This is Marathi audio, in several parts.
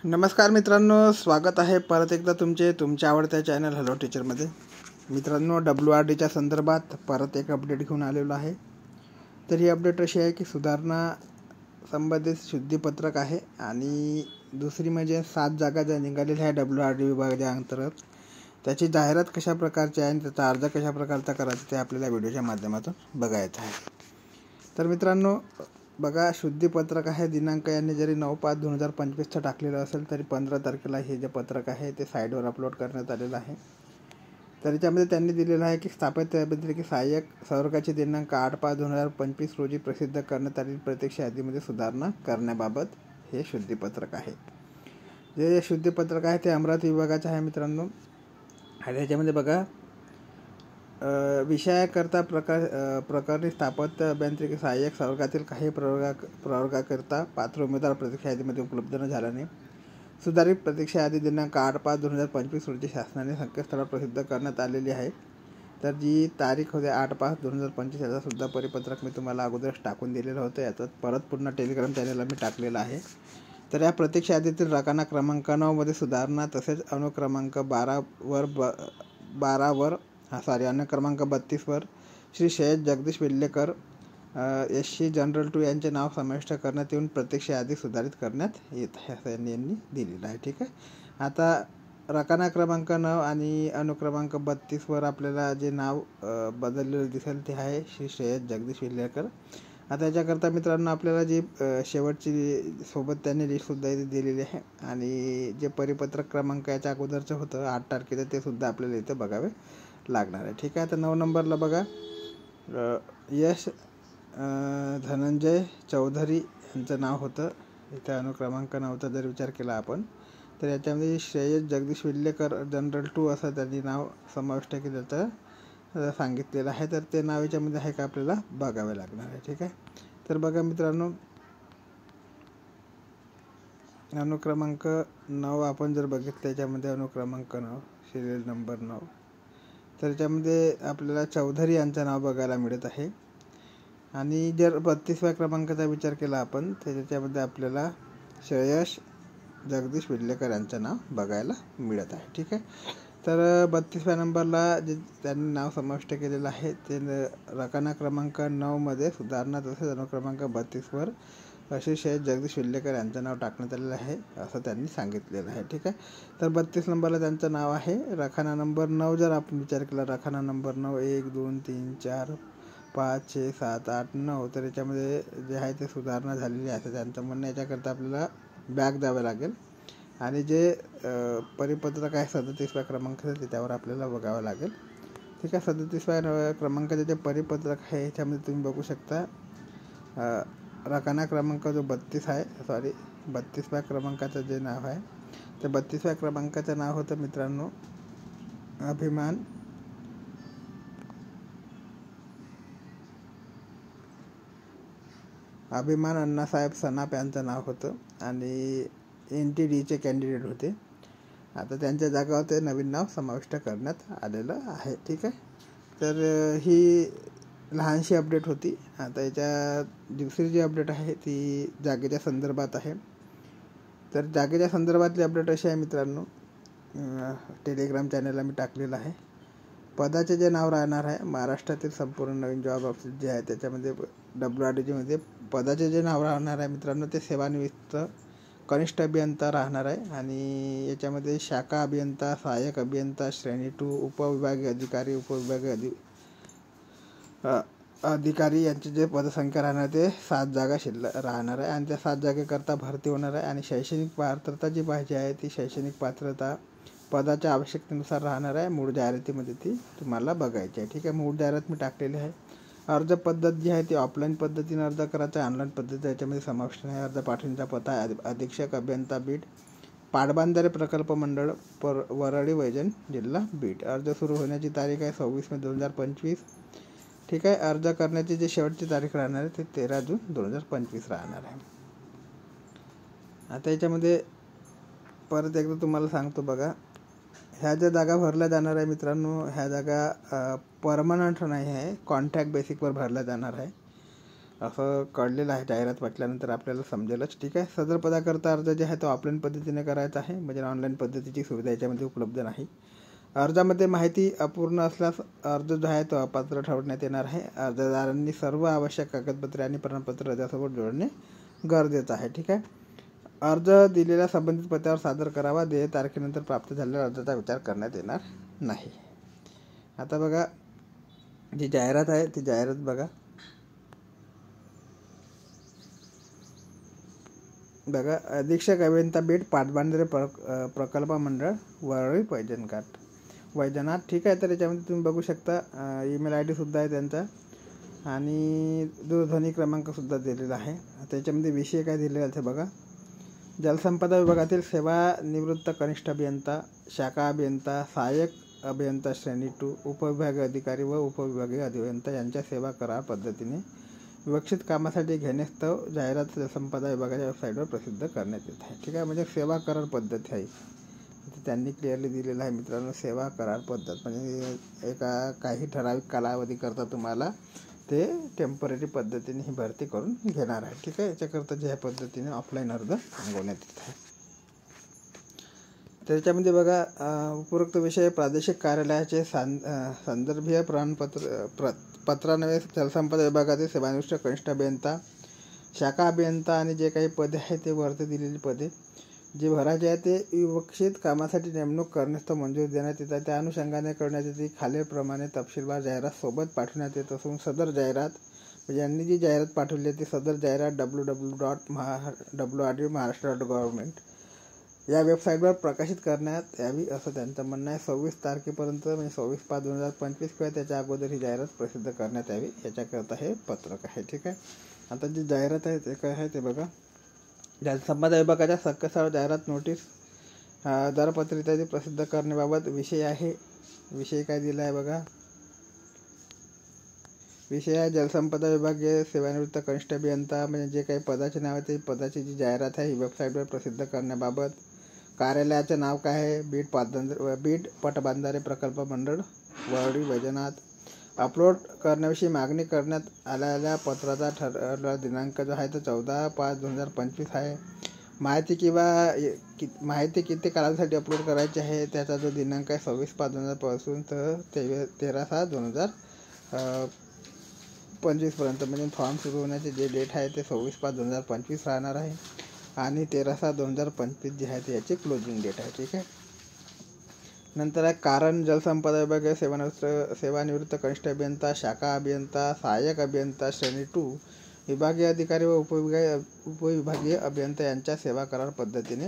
नमस्कार मित्रांनो, स्वागत आहे परत एकदा तुमच्या आवडत्या चॅनल हॅलो टीचरमध्ये. मित्रांनो, WRDच्या संदर्भात परत एक अपडेट घेऊन आलेलो आहे. तर ही अपडेट अशी आहे की सुधारणा संबंधित शुद्धीपत्रक आहे आणि दुसरी म्हणजे 7 जागा ज्या निघालेल्या आहे WRD विभागाच्या अंतर्गत, त्याची जाहिरात कशा प्रकारची आहे आणि त्याचा अर्ज कशा प्रकारचा करायचा ते आपल्याला व्हिडिओच्या माध्यमातून बघायचं आहे. तर मित्रांनो बघा, शुद्धीपत्रक आहे. दिनांक यांनी जरी 9/5/2025 टाकलेलं असेल तरी 15 तारखेला हे जे पत्रक आहे ते साईटवर अपलोड करण्यात आलेलं आहे. तर याच्यामध्ये त्यांनी दिलेलं आहे की स्थापित अभियांत्रिकी सहाय्यक संवर्गाची दिनांक 8/5/2025 रोजी प्रसिद्ध करण्यात आलेली प्रत्यक्ष यादीमध्ये सुधारणा करण्याबाबत हे शुद्धीपत्रक आहे. जे शुद्धीपत्रक आहे ते अमरावती विभागाचे आहे मित्रांनो. आणि याच्यामध्ये बघा, विषयाकरता प्रकरणी स्थापत्य अभियांत्रिकी सहाय्यक संवर्गातील काही प्रवर्गाकरिता पात्र उमेदवार प्रतीक्षा यादीमध्ये उपलब्ध न झाल्याने सुधारित प्रतीक्षा यादी दिनांक 8/5/2025 रोजी शासनाने संकेतस्थळावर प्रसिद्ध करण्यात आलेली आहे. तर जी तारीख होते 8/5/2025 याचा सुद्धा परिपत्रक मी तुम्हाला अगोदरच टाकून दिलेलं होतं. याचा परत पुन्हा टेलिग्राम चॅनलला मी टाकलेलं आहे. तर या प्रतीक्षा यादीतील रकाना क्रमांक 9 मध्ये सुधारणा, तसेच अनुक्रमांक 32 वर श्री शैयद जगदीश विल्लेकर SC जनरल 2 यांचे नाव समाविष्ट करण्यात येऊन प्रत्यक्ष यादी सुधारित करण्यात येत आहे असं यांनी दिलेलं आहे. ठीक आहे. आता रकाना क्रमांक 9 आणि अनुक्रमांक 32 वर आपल्याला जे नाव बदललेलं दिसेल ते आहे श्री शैयद जगदीश विल्लेकर. आता याच्याकरता मित्रांनो आपल्याला जी शेवटची सोबत त्यांनी लिस्टसुद्धा इथे दिलेली आहे आणि जे परिपत्रक क्रमांक याच्या अगोदरचं होतं 8 तारखेचं ते सुद्धा आपल्याला इथे बघावे लागणार आहे. ठीक आहे. तर 9 नंबरला बघा, यश धनंजय चौधरी यांचं नाव होतं. इथे अनुक्रमांक 9चा जर विचार केला आपण तर याच्यामध्ये शैयद जगदीश विल्लेकर जनरल 2 असं त्यांनी नाव समाविष्ट केल्याचं सांगितलेलं आहे. तर ते नाव याच्यामध्ये आहे का आपल्याला बघावे लागणार आहे. ठीक आहे. तर बघा मित्रांनो, अनुक्रमांक 9 आपण जर बघितलं, याच्यामध्ये अनुक्रमांक 9 सिरियल नंबर 9, तर याच्यामध्ये आपल्याला चौधरी यांचं नाव बघायला मिळत आहे. आणि जर 32व्या क्रमांकाचा विचार केला आपण तर त्याच्यामध्ये आपल्याला श्रेयश जगदीश विल्लेकर यांचं नाव बघायला मिळत आहे. ठीक आहे. तर 32व्या नंबरला जे त्यांनी नाव समाविष्ट केलेलं आहे ते रकाना क्रमांक 9 मध्ये सुधारणा, तसेच अनुक्रमांक 32 वर श्री शैयद जगदीश विल्लेकर यांचं नाव टाकण्यात आलेलं आहे असं त्यांनी सांगितलेलं आहे. ठीक आहे. तर 32 नंबरला त्यांचं नाव आहे. रखाना नंबर 9 जर आपण विचार केला, रखाना नंबर 9 1 2 3 4 5 6 7 8 9, तर याच्यामध्ये जे आहे ते सुधारणा झालेली आहे. त्यांचं म्हणणं याच्याकरता आपल्याला बॅक द्यावं लागेल आणि जे परिपत्रक आहे 37व्या क्रमांकाचं त्यावर आपल्याला बघावं लागेल. ठीक आहे. 37व्या क्रमांकाचे जे परिपत्रक आहे ह्याच्यामध्ये तुम्ही बघू शकता, रकाना क्रमांक जो 32व्या क्रमांकाचं जे नाव आहे ते 32व्या क्रमांकाचं नाव होतं मित्रांनो अभिमान अण्णासाहेब सनाप यांचं नाव होतं आणि NTDचे कॅन्डिडेट होते. आता त्यांच्या जागावर ते नवीन नाव समाविष्ट करण्यात आलेलं आहे. ठीक आहे. तर ही लहानशी अपडेट होती. आता याच्या दुसरी जी अपडेट आहे ती जागेच्या संदर्भात आहे. तर जागेच्या संदर्भातली अपडेट अशी आहे मित्रांनो, टेलिग्राम चॅनलला मी टाकलेलं आहे. पदाचे जे नाव राहणार आहे महाराष्ट्रातील संपूर्ण नवीन जॉब ऑफिस जे आहे त्याच्यामध्ये WRDमध्ये पदाचे जे नाव राहणार आहे मित्रांनो ते सेवानिवृत्त कनिष्ठ अभियंता राहणार आहे. आणि याच्यामध्ये शाखा अभियंता, सहाय्यक अभियंता श्रेणी 2, उपविभागीय अधिकारी, उपविभागीय अधिकारी यांची जे पदसंख्या राहणार ते 7 जागा शिल्लक राहणार आहे आणि त्या 7 जागेकरता भरती होणार आहे. आणि शैक्षणिक पात्रता जी पाहिजे आहे ती शैक्षणिक पात्रता पदाच्या आवश्यकतेनुसार राहणार आहे. मूळ जाहिरातीमध्ये ती तुम्हाला बघायची आहे. ठीक आहे. मूळ जाहिरात मी टाकलेली आहे. अर्ज पद्धत जी आहे ती ऑफलाईन पद्धतीने अर्ज करायचा आहे, ऑनलाईन पद्धती याच्यामध्ये समाविष्ट नाही. अर्ज पाठवण्याचा पत्ता अधीक्षक अभियंता बीड, पाटबंधारे प्रकल्प मंडळ वरळी वैजन जिल्हा बीड. अर्ज सुरू होण्याची तारीख आहे 26 मे 2025. ठीक आहे. अर्ज करण्याची जी शेवटची तारीख राहणार आहे ते 13 जून 2025 राहणार आहे. आता याच्यामध्ये परत एकदा तुम्हाला सांगतो बघा, ह्या ज्या जागा भरल्या जाणार आहे मित्रांनो, ह्या जागा परमनंट नाही आहे, कॉन्ट्रॅक्ट बेसिकवर भरल्या जाणार आहे. असं कळलेलं आहे. जाहिरात वाचल्यानंतर आपल्याला समजेलच. ठीक आहे. सदर पदाकरता अर्ज जे आहे तो ऑफलाईन पद्धतीने करायचा आहे, म्हणजे ऑनलाईन पद्धतीची सुविधा याच्यामध्ये उपलब्ध नाही. अर्जामध्ये माहिती अपूर्ण असल्यास अर्ज जो आहे तो अपात्र ठरवण्यात येणार आहे. अर्जदारांनी सर्व आवश्यक कागदपत्रे आणि प्रमाणपत्र अर्जासोबत जोडणे गरजेचं आहे. ठीक आहे. अर्ज दिलेल्या संबंधित पत्त्यावर सादर करावा. देय तारखेनंतर प्राप्त झालेल्या अर्जाचा विचार करण्यात येणार नाही. आता बघा, जी जाहिरात आहे ती जाहिरात बघा. अधीक्षक अभियंता बीड पाटबंधारे प्रकल्प मंडळ वरळी वैजनाथ. ठीक आहे. तर याच्यामध्ये तुम्ही बघू शकता ईमेल ID सुद्धा आहे त्यांचा आणि दूरध्वनी क्रमांक सुद्धा दिलेला आहे. त्याच्यामध्ये विषय काय दिलेला आहे बघा. जलसंपदा विभागातील सेवानिवृत्त कनिष्ठ अभियंता, शाखा अभियंता, सहाय्यक अभियंता श्रेणी 2, उपविभागीय अधिकारी व उपविभागीय अभियंता यांच्या सेवा करार पद्धतीने विवक्षित कामासाठी घेण्यास्तव जाहिरात जलसंपदा विभागाच्या वेबसाईटवर प्रसिद्ध करण्यात येत आहे. ठीक आहे. म्हणजे सेवा करार पद्धती आहे. त्यांनी क्लिअरली दिलेलं आहे मित्रांनो. सेवा करार पद्धत म्हणजे काही ठराविक कालावधीकरता तुम्हाला ते टेम्पररी पद्धतीने ही भरती करून घेणार आहे. ठीक आहे. याच्याकरता ज्या पद्धतीने ऑफलाईन अर्ज मागवण्यात येत आहे. त्याच्यामध्ये बघा, उपरोक्त विषय प्रादेशिक कार्यालयाचे संदर्भीय पत्रान्वये जलसंपदा विभागातील सेवानिवृत्त कनिष्ठ अभियंता, शाखा अभियंता आणि जे काही पदे आहेत ते वरती दिलेली पदे जे भरायचे आहे ते विवक्षित कामासाठी नेमणूक करण्यास मंजूर देण्यात येतात. त्या अनुषंगाने करण्यात येते. खालीलप्रमाणे तपशीलवार जाहिरात सोबत पाठवण्यात येत असून सदर जाहिरात म्हणजे यांनी जी जाहिरात पाठवली आहे ती सदर जाहिरात www.wrd.महाराष्ट्र.gov या वेबसाईटवर प्रकाशित करण्यात यावी असं त्यांचं म्हणणं आहे. 26 तारखेपर्यंत म्हणजे 26/5/2025 किंवा त्याच्या अगोदर ही जाहिरात प्रसिद्ध करण्यात यावी याच्याकरता हे पत्रक आहे. ठीक आहे. आता जी जाहिरात आहे ते काय आहे ते बघा. जलसंपदा विभागाच्या संकेतस्थळावर जाहिरात नोटीस, दरपत्र इत्यादी प्रसिद्ध करण्याबाबत विषय आहे. विषय काय दिला आहे बघा. विषय आहे जलसंपदा विभागीय सेवानिवृत्त कनिष्ठ अभियंता म्हणजे जे काही पदाचे नाव आहे ते पदाची जी जाहिरात आहे ही वेबसाईटवर प्रसिद्ध करण्याबाबत. कार्यालयाचं नाव काय आहे. बीड पटबंधारे प्रकल्प मंडळ वरळी वैजनाथ. अपलोड करण्याविषयी मागणी करण्यात आलेल्या पत्राचा ठरवलेला दिनांक जो आहे तो 14/5/2025 आहे. माहिती किती कालावधीसाठी अपलोड करायची आहे त्याचा जो दिनांक आहे 26/5/2000 पासून तर 13/6/2025 पर्यंत म्हणजे फॉर्म सुरू होण्याचे जे डेट आहे ते 26/5/2025 राहणार आहे आणि 13/6/2025 जे आहे ते याची क्लोजिंग डेट आहे. ठीक आहे. नंतर आहे कारण जलसंपदा विभागीय सेवानिवृत्त कनिष्ठ अभियंता, शाखा अभियंता, सहाय्यक अभियंता श्रेणी 2, विभागीय अधिकारी व उपविभागीय अभियंता यांच्या सेवा करार पद्धतीने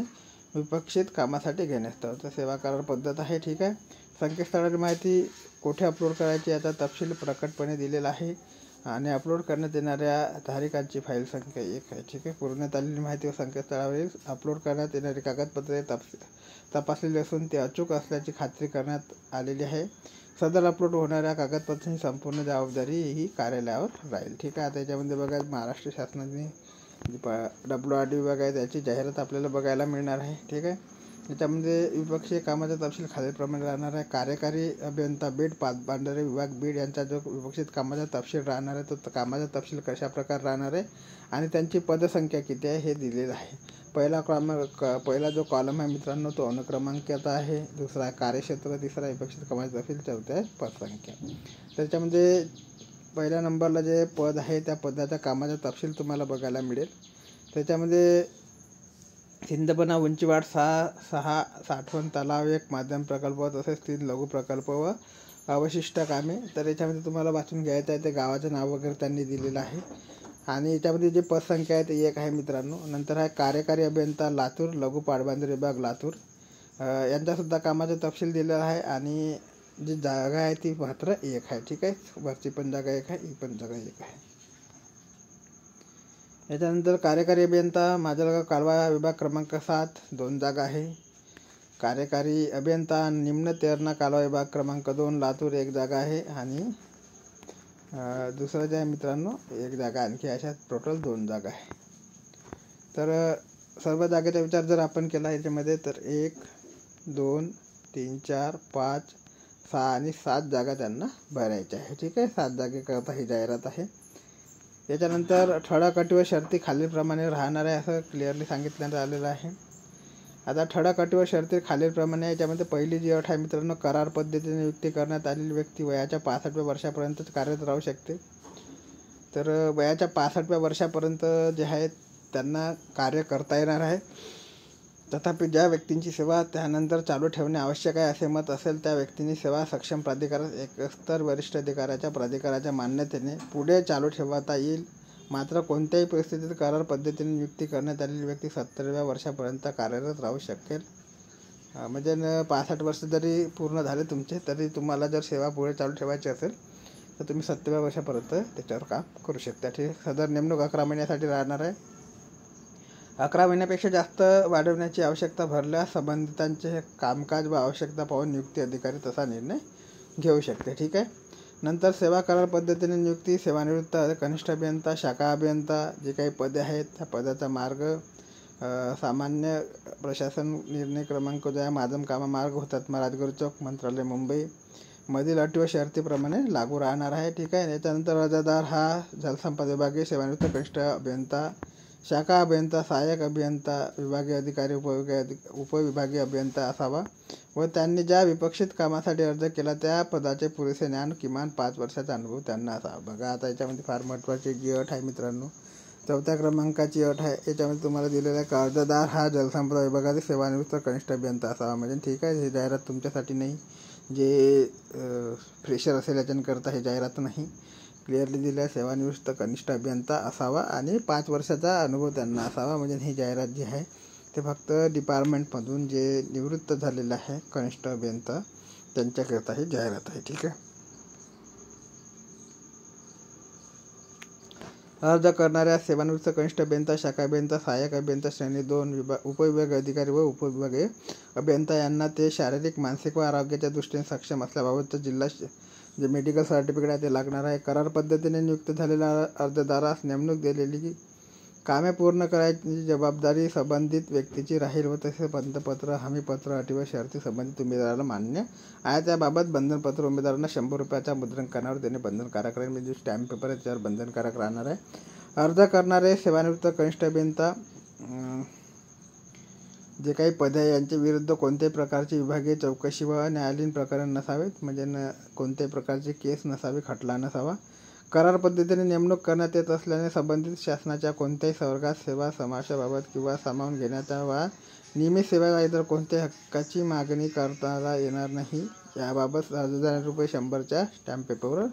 विपक्षित कामासाठी घेण्यास्तव तर सेवा करार पद्धत आहे. ठीक आहे. संकेतस्थळाची माहिती कुठे अपलोड करायची याचा तपशील प्रकटपणे दिलेला आहे आणि अपलोड करण्यात येणाऱ्या तारीखांची फाईल संख्या 1 आहे. ठीक आहे. पुरवण्यात आलेली माहिती व संकेतस्थळावरील अपलोड करण्यात येणारी कागदपत्रे तपासलेली असून ते अचूक असल्याची खात्री करण्यात आलेली आहे. सदर अपलोड होणाऱ्या कागदपत्रांची संपूर्ण जबाबदारी ही कार्यालयावर राहील. ठीक आहे. आता याच्यामध्ये बघा महाराष्ट्र शासनाने WRD विभाग आहे त्याची जाहिरात आपल्याला बघायला मिळणार आहे. ठीक आहे. याच्यामध्ये विपक्षीय कामाचा तपशील खालीलप्रमाणे राहणार आहे. कार्यकारी अभियंता बीड पाटबंधारे विभाग बीड यांचा जो विपक्षित कामाचा तपशील राहणार आहे तो कामाचा तपशील कशा प्रकारे राहणार आहे आणि त्यांची पदसंख्या किती आहे हे दिलेलं आहे. पहिला जो कॉलम आहे मित्रांनो तो अनुक्रमांकाचा आहे. दुसरा कार्यक्षेत्र, तिसरा विपक्षित कामाचा तपशील, चौथा आहे पदसंख्या. त्याच्यामध्ये पहिल्या नंबरला जे पद आहे त्या पदाच्या कामाचा तपशील तुम्हाला बघायला मिळेल. त्याच्यामध्ये सिंदपणा उंचीवाढ 6 साठवण तलाव 1 माध्यम प्रकल्प तसेच 3 लघु प्रकल्प व अवशिष्ट कामे. तर याच्यामध्ये तुम्हाला वाचून घ्यायचं आहे ते गावाचं नाव वगैरे त्यांनी दिलेलं आहे आणि याच्यामध्ये जे पदसंख्या आहे ते 1 आहे मित्रांनो. नंतर आहे कार्यकारी अभियंता लातूर लघु पाटबंधारे विभाग लातूर यांचासुद्धा कामाचा तपशील दिलेला आहे आणि जी जागा आहे ती मात्र 1 आहे. ठीक आहे. वरची पण जागा 1 आहे, ही पण जागा 1 आहे. याच्यानंतर कार्यकारी अभियंता माजलगाव कालवा विभाग क्रमांक 7 2 जागा आहे. कार्यकारी अभियंता निम्न तेरणा कालवा विभाग क्रमांक 2 लातूर 1 जागा आहे आणि दुसरं जे आहे मित्रांनो 1 जागा आणखी अशा टोटल 2 जागा आहे. तर सर्व जागेचा विचार जर आपण केला याच्यामध्ये तर 1 2 3 4 5 6 आणि 7 जागा त्यांना भरायच्या आहे. ठीक आहे. 7 जागेकरता ही जाहिरात आहे. याच्यानंतर ठळक अटी व शर्ती खालीलप्रमाणे राहणार आहे असं क्लिअरली सांगितण्यात आलेलं आहे. आता ठळक अटी व शर्ती खालीलप्रमाणे. याच्यामध्ये पहिली जी अट आहे मित्रांनो, करार पद्धतीने नियुक्ती करण्यात आलेली व्यक्ती वयाच्या 65व्या वर्षापर्यंतच कार्यरत राहू शकते. तर वयाच्या 65व्या वर्षापर्यंत जे आहेत त्यांना कार्य करता येणार आहे. तथापि ज्या व्यक्तींची सेवा त्यानंतर चालू ठेवणे आवश्यक आहे असे मत असेल त्या व्यक्तींनी सेवा सक्षम प्राधिकरण एकस्तर वरिष्ठ अधिकाऱ्याच्या प्राधिकाराच्या मान्यतेने पुढे चालू ठेवता येईल. मात्र कोणत्याही परिस्थितीत करार पद्धतीने नियुक्ती करण्यात आलेली व्यक्ती 70व्या वर्षापर्यंत कार्यरत राहू शकेल. म्हणजे 65 वर्ष जरी पूर्ण झाले तुमचे तरी तुम्हाला जर सेवा पुढे चालू ठेवायची असेल तर तुम्ही 70व्या वर्षापर्यंत त्याच्यावर काम करू शकता. ठीक. सदर नेमणूक 11 महिन्यासाठी राहणार आहे. 11 महिन्यापेक्षा जास्त वाढवण्याची आवश्यकता भरल्यास संबंधितांचे कामकाज व आवश्यकता पाहून नियुक्ती अधिकारी तसा निर्णय घेऊ शकते. ठीक आहे. नंतर सेवा करार पद्धतीने नियुक्ती. सेवानिवृत्त कनिष्ठ अभियंता, शाखा अभियंता जे काही पदे आहेत त्या पदाचा मार्ग सामान्य प्रशासन निर्णय क्रमांक जो आहे माजम कामा मार्ग हुतात्मा राजगुरू चौक मंत्रालय मुंबई मधील अटी व शर्तीप्रमाणे लागू राहणार आहे. ठीक आहे. याच्यानंतर अर्जदार हा जलसंपदा विभागीय सेवानिवृत्त कनिष्ठ अभियंता, शाखा अभियंता, सहाय्यक अभियंता, विभागीय अधिकारी, उपविभागीय अभियंता असावा व त्यांनी ज्या विपक्षित कामासाठी अर्ज केला त्या पदाचे पुरेसे ज्ञान किमान 5 वर्षाचा अनुभव त्यांना असावा. बघा आता याच्यामध्ये फार महत्त्वाची जी अट आहे मित्रांनो, 4थ्या क्रमांकाची अट आहे. याच्यामध्ये तुम्हाला दिलेलं आहे का अर्जदार हा जलसंपदा विभागातील सेवानिवृत्त कनिष्ठ अभियंता असावा. म्हणजे ठीक आहे, हे जाहिरात तुमच्यासाठी नाही, जे फ्रेशर असेल याच्याकरता हे जाहिरात नाही. क्लिअरली दिलं आहे सेवानिवृत्त कनिष्ठ अभियंता असावा आणि 5 वर्षाचा अनुभव त्यांना असावा. म्हणजे ही जाहिरात जी आहे ते फक्त डिपार्टमेंटमधून जे निवृत्त झालेलं आहे कनिष्ठ अभियंता त्यांच्याकरता ही जाहिरात आहे. ठीक आहे. अर्ज करणाऱ्या सेवानिवृत्त कनिष्ठ अभियंता, शाखा अभियंता, सहाय्यक अभियंता श्रेणी 2 उपविभागीय अधिकारी व उपविभागीय अभियंता यांना ते शारीरिक, मानसिक व आरोग्याच्या दृष्टीने सक्षम असल्याबाबतचं जिल्हा जे मेडिकल सर्टिफिकेट आहे ते लागणार आहे. करार पद्धतीने नियुक्त झालेल्या अर्जदारास नेमणूक दिलेली कामे पूर्ण करायची जबाबदारी संबंधित व्यक्तीची राहील व तसे बंधपत्र, हमीपत्र, अटी व शर्ती संबंधित उमेदवाराला मान्य आहे. त्याबाबत बंधनपत्र उमेदवारांना 100 रुपयाच्या मुद्रांकनावर देणे बंधनकारक राहील. म्हणजे स्टॅम्प पेपर आहे त्यावर बंधनकारक राहणार आहे. अर्ज करणारे सेवानिवृत्त कनिष्ठ अभियंता जे काही पदे आहे यांच्या विरुद्ध कोणत्याही प्रकारची विभागीय चौकशी व न्यायालयीन प्रकरण नसावेत. म्हणजे कोणत्याही प्रकारची केस नसावी, खटला नसावा. करार पद्धतीने नेमणूक करण्यात येत असल्याने संबंधित शासनाच्या कोणत्याही वर्गात सेवा समावेशाबाबत किंवा सामावून घेण्याच्या वा नियमित सेवा इतर कोणत्याही हक्काची मागणी करता येणार नाही. याबाबत ₹1,000 100च्या स्टॅम्प पेपरवर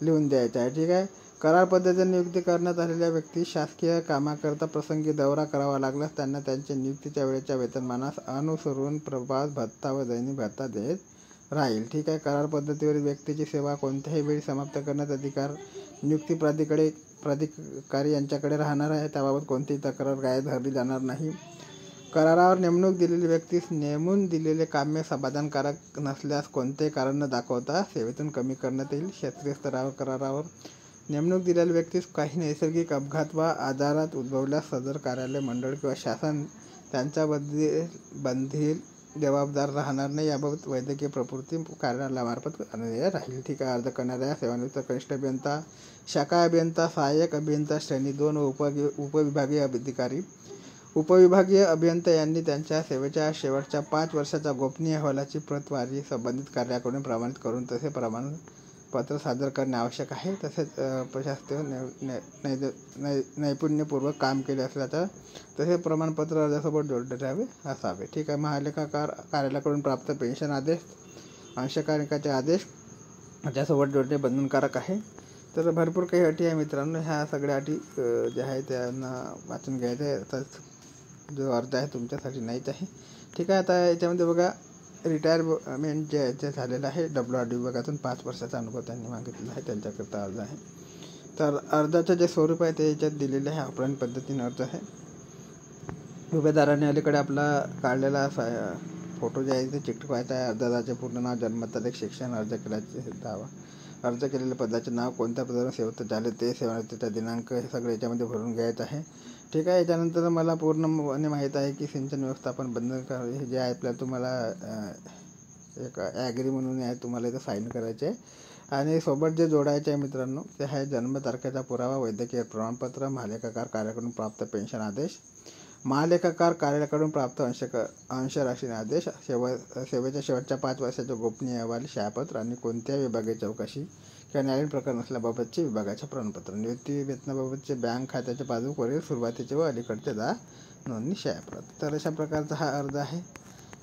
लिहून द्यायचं आहे. ठीक आहे. करार पद्धतीने नियुक्ती करण्यात आलेल्या व्यक्ती शासकीय कामाकरता प्रसंगी दौरा करावा लागल्यास त्यांना त्यांच्या नियुक्तीच्या वेळेच्या वेतनमानास अनुसरून प्रवास भत्ता व दैनिक भत्ता देत राहील. ठीक आहे. करार पद्धतीवरील व्यक्तीची सेवा कोणत्याही वेळी समाप्त करण्याचा अधिकार नियुक्ती प्राधिकारी यांच्याकडे राहणार आहे. त्याबाबत कोणतीही तक्रार गायब धरली जाणार नाही. करारावर नेमणूक दिलेली व्यक्तीस नेमून दिलेले कामे समाधानकारक नसल्यास कोणतेही कारण न दाखवता सेवेतून कमी करण्यात येईल. क्षेत्रीय स्तरावर करारावर नेमणूक दिलेल्या व्यक्तीस काही नैसर्गिक अपघात वा आजारात उद्भवल्यास सदर कार्यालय, मंडळ किंवा शासन त्यांच्या बंधील जबाबदार राहणार नाही. याबाबत वैद्यकीय प्रकृती कार्यालयामार्फत अनुभव राहील. ठीक आहे. अर्ज करणाऱ्या सेवानिवृत्त कनिष्ठ अभियंता, शाखा अभियंता, सहाय्यक अभियंता श्रेणी 2 व उपविभागीय अधिकारी, उपविभागीय अभियंता यांनी त्यांच्या सेवेच्या शेवटच्या 5 वर्षाच्या गोपनीय अहवालाची प्रतवारी संबंधित कार्यालयाकडून प्रमाणित करून तसे प्रमाणपत्र सादर करणे आवश्यक आहे. तसेच प्रशासकीय नैपुण्यपूर्वक काम केले असल्याचं तसेच प्रमाणपत्र अर्जासोबत जोडले असावे. ठीक आहे. महालेखाकार कार्यालयाकडून प्राप्त पेन्शन आदेश, अंशकालिकाचे आदेश त्यासोबत जोडणे बंधनकारक आहे. तर भरपूर काही अटी आहे मित्रांनो. ह्या सगळ्या अटी ज्या आहेत त्यांना वाचून घ्यायचं आहे. आता जो अर्ज आहे तुमच्यासाठी नाहीच आहे. ठीक आहे. आता याच्यामध्ये बघा रिटायरमेंट जे झालेलं आहे WRD विभागातून 5 वर्षाचा अनुभव त्यांनी मागितलेला आहे, त्यांच्याकरता अर्ज आहे. तर अर्जाचं जे स्वरूप आहे ते याच्यात दिलेलं आहे. ऑफलाईन पद्धतीने अर्ज आहे. उमेदवाराने अलीकडे आपला काढलेला फोटो जे आहे ते चिकटवायचा आहे. अर्जदाराचे पूर्ण नाव, जन्मतारीख, शिक्षण, अर्ज केल्याचे दावा, अर्ज केलेल्या पदाचे नाव, कोणत्या पदावर सेवत झाले ते, सेवानिवृत्तीचा दिनांक, हे सगळं याच्यामध्ये भरून घ्यायचं आहे. ठीक आहे. याच्यानंतर मला पूर्णपणे माहीत आहे की सिंचन व्यवस्थापन बंधनकारक हे जे आहे आपल्याला तुम्हाला एक ॲग्री म्हणून आहे, तुम्हाला इथं साईन करायचे आहे. आणि सोबत जे जोडायचे आहे मित्रांनो ते आहे जन्मतारखेचा पुरावा, वैद्यकीय प्रमाणपत्र, महालेखाकार कार्यालयाकडून प्राप्त पेन्शन आदेश, महालेखाकार कार्यालयाकडून प्राप्त अंशराशी आदेश, सेवेच्या शेवटच्या 5 वर्षाचे गोपनीय अहवाल, छायापत्र आणि कोणत्याही विभागीय चौकशी किंवा न्यायालयीन प्रकरण असल्याबाबतचे विभागाचे प्रमाणपत्र, निवृत्ती वेतनाबाबतचे बँक खात्याच्या पासबुकवरील सुरुवातीचे व अलीकडचे 10 नोंदणी छायाप्रत. तर अशा प्रकारचा हा अर्ज आहे.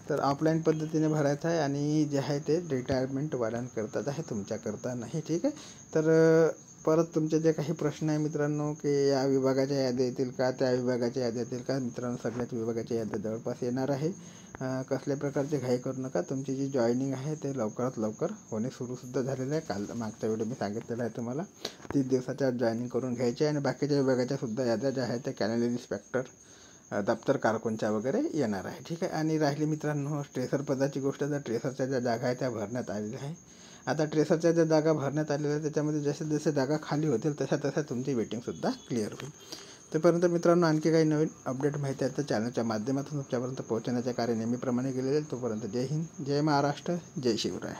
तर ऑफलाईन पद्धतीने भरायचा आहे आणि जे आहे ते रिटायरमेंटवाल्यांकरताच आहे, तुमच्याकरता नाही. ठीक आहे. तर परत तुमचे जे काही प्रश्न आहे मित्रांनो की या विभागाच्या याद्या येतील का, त्या विभागाच्या याद्या येतील का, मित्रांनो सगळ्याच विभागाच्या याद्या जवळपास येणार आहे. कसल्या प्रकारचे घाई करू नका. तुमची जी जॉईनिंग आहे ते लवकरात लवकर होणे सुद्धा झालेलं आहे. काल मागच्या व्हिडिओ मी सांगितलेलं आहे तुम्हाला 30 दिवसाच्या जॉईनिंग करून घ्यायची आहे. आणि बाकीच्या विभागाच्या सुद्धा याद्या ज्या आहेत त्या कॅनल इन्स्पेक्टर, दप्तर कारकुनच्या वगैरे येणार आहे. ठीक आहे. आणि राहिली मित्रांनो ट्रेसर पदाची गोष्ट, तर ट्रेसरच्या ज्या जागा आहेत त्या भरण्यात आलेल्या आहे. आता ट्रेसरच्या ज्या जागा भरण्यात आलेल्या आहेत त्याच्यामध्ये जसे जसे जागा खाली होतील तशा तुमची वेटिंगसुद्धा क्लिअर होईल. तोपर्यंत मित्रांनो आणखी काही नवीन अपडेट माहिती आहे तर चॅनलच्या माध्यमातून तुमच्यापर्यंत पोहोचवण्याचे कार्य नेहमीप्रमाणे केलेले आहे. तोपर्यंत जय हिंद, जय महाराष्ट्र, जय शिवराय.